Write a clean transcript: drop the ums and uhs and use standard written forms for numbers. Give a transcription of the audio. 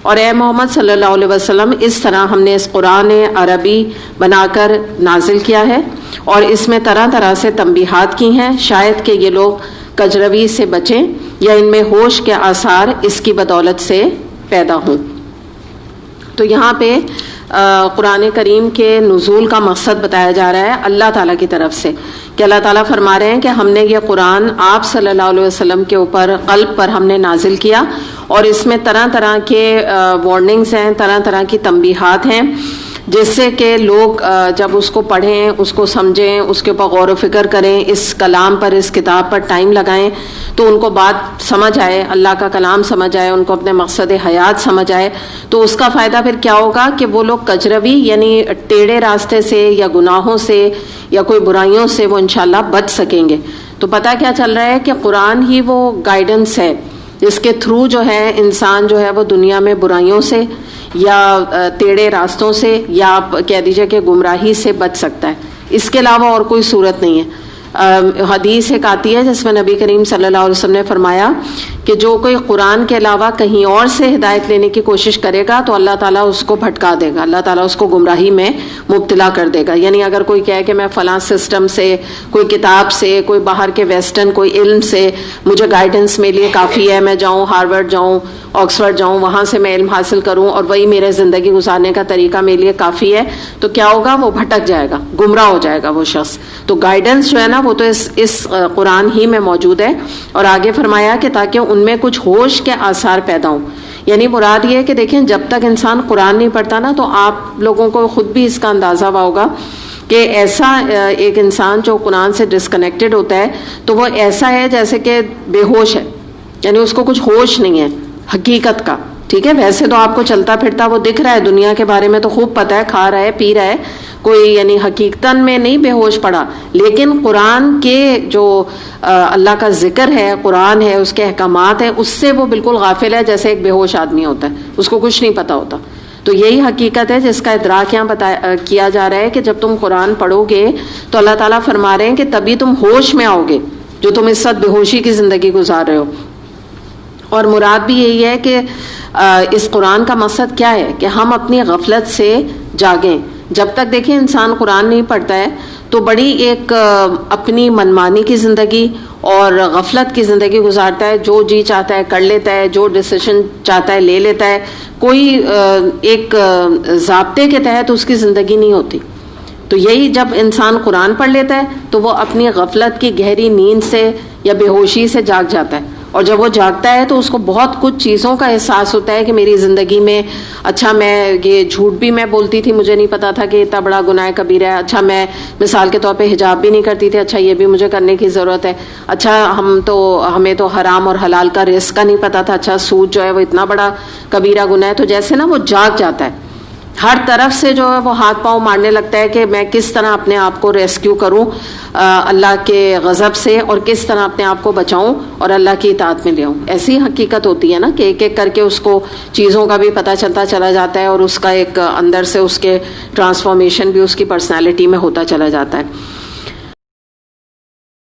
اور اے محمد صلی اللہ علیہ وسلم اس طرح ہم نے اس قرآن عربی بنا کر نازل کیا ہے اور اس میں طرح طرح سے تنبیہات کی ہیں، شاید کہ یہ لوگ کجروی سے بچیں یا ان میں ہوش کے آثار اس کی بدولت سے پیدا ہوں۔ تو یہاں پہ قرآن کریم کے نزول کا مقصد بتایا جا رہا ہے اللہ تعالیٰ کی طرف سے، کہ اللہ تعالیٰ فرما رہے ہیں کہ ہم نے یہ قرآن آپ صلی اللہ علیہ وسلم کے اوپر قلب پر ہم نے نازل کیا، اور اس میں طرح طرح کے وارننگز ہیں، طرح طرح کی تنبیہات ہیں، جس سے کہ لوگ جب اس کو پڑھیں، اس کو سمجھیں، اس کے اوپر غور و فکر کریں، اس کلام پر، اس کتاب پر ٹائم لگائیں، تو ان کو بات سمجھ آئے، اللہ کا کلام سمجھ آئے، ان کو اپنے مقصد حیات سمجھ آئے، تو اس کا فائدہ پھر کیا ہوگا کہ وہ لوگ کجروی یعنی ٹیڑھے راستے سے یا گناہوں سے یا کوئی برائیوں سے وہ انشاءاللہ بچ سکیں گے۔ تو پتہ کیا چل رہا ہے کہ قرآن ہی وہ گائیڈنس ہے جس کے تھرو جو ہے انسان جو ہے وہ دنیا میں برائیوں سے یا ٹیڑھے راستوں سے یا آپ کہہ دیجئے کہ گمراہی سے بچ سکتا ہے، اس کے علاوہ اور کوئی صورت نہیں ہے۔ حدیث ایک آتی ہے جس میں نبی کریم صلی اللہ علیہ وسلم نے فرمایا کہ جو کوئی قرآن کے علاوہ کہیں اور سے ہدایت لینے کی کوشش کرے گا تو اللہ تعالیٰ اس کو بھٹکا دے گا، اللہ تعالیٰ اس کو گمراہی میں مبتلا کر دے گا۔ یعنی اگر کوئی کہے کہ میں فلاں سسٹم سے، کوئی کتاب سے، کوئی باہر کے ویسٹرن کوئی علم سے مجھے گائیڈنس میرے لیے کافی ہے، میں جاؤں ہارورڈ جاؤں، آکسفورڈ جاؤں، وہاں سے میں علم حاصل کروں اور وہی میرے زندگی گزارنے کا طریقہ میرے لیے کافی ہے، تو کیا ہوگا؟ وہ بھٹک جائے گا، گمراہ ہو جائے گا وہ شخص۔ تو گائیڈنس جو ہے نا وہ تو اس قرآن ہی میں موجود ہے، اور آگے فرمایا کہ تاکہ ان میں کچھ ہوش کے آثار پیدا ہوں۔ یعنی مراد یہ ہے کہ دیکھیں جب تک انسان قرآن نہیں پڑھتا نا، تو آپ لوگوں کو خود بھی اس کا اندازہ ہوا ہوگا کہ ایسا ایک انسان جو قرآن سے ڈسکنیکٹڈ ہوتا ہے تو وہ ایسا ہے جیسے کہ بے ہوش ہے، یعنی اس کو کچھ ہوش نہیں ہے حقیقت کا، ٹھیک ہے؟ ویسے تو آپ کو چلتا پھرتا وہ دکھ رہا ہے، دنیا کے بارے میں تو خوب پتہ ہے، کھا رہا ہے، پی رہا ہے، کوئی یعنی حقیقتاً میں نہیں بے ہوش پڑا، لیکن قرآن کے جو اللہ کا ذکر ہے، قرآن ہے، اس کے احکامات ہیں، اس سے وہ بالکل غافل ہے، جیسے ایک بے ہوش آدمی ہوتا ہے، اس کو کچھ نہیں پتہ ہوتا۔ تو یہی حقیقت ہے جس کا ادراک یہاں کیا جا رہا ہے کہ جب تم قرآن پڑھو گے تو اللہ تعالیٰ فرما رہے ہیں کہ تبھی تم ہوش میں آؤ گے، جو تم اس وقت بے ہوشی کی زندگی گزار رہے ہو۔ اور مراد بھی یہی ہے کہ اس قرآن کا مقصد کیا ہے کہ ہم اپنی غفلت سے جاگیں۔ جب تک دیکھیں انسان قرآن نہیں پڑھتا ہے تو بڑی ایک اپنی منمانی کی زندگی اور غفلت کی زندگی گزارتا ہے، جو جی چاہتا ہے کر لیتا ہے، جو ڈیسیشن چاہتا ہے لے لیتا ہے، کوئی ایک ضابطے کے تحت اس کی زندگی نہیں ہوتی۔ تو یہی جب انسان قرآن پڑھ لیتا ہے تو وہ اپنی غفلت کی گہری نیند سے یا بے ہوشی سے جاگ جاتا ہے، اور جب وہ جاگتا ہے تو اس کو بہت کچھ چیزوں کا احساس ہوتا ہے کہ میری زندگی میں اچھا میں یہ جھوٹ بھی میں بولتی تھی، مجھے نہیں پتا تھا کہ اتنا بڑا گناہ کبیرہ ہے، اچھا میں مثال کے طور پہ حجاب بھی نہیں کرتی تھی، اچھا یہ بھی مجھے کرنے کی ضرورت ہے، اچھا ہمیں تو حرام اور حلال کا رزق کا نہیں پتا تھا، اچھا سود جو ہے وہ اتنا بڑا کبیرہ گناہ ہے۔ تو جیسے نا وہ جاگ جاتا ہے، ہر طرف سے جو ہے وہ ہاتھ پاؤں مارنے لگتا ہے کہ میں کس طرح اپنے آپ کو ریسکیو کروں اللہ کے غضب سے، اور کس طرح اپنے آپ کو بچاؤں اور اللہ کی اطاعت میں لے آؤں۔ ایسی حقیقت ہوتی ہے نا کہ ایک ایک کر کے اس کو چیزوں کا بھی پتہ چلتا چلا جاتا ہے، اور اس کا ایک اندر سے اس کے ٹرانسفارمیشن بھی اس کی پرسنالٹی میں ہوتا چلا جاتا ہے۔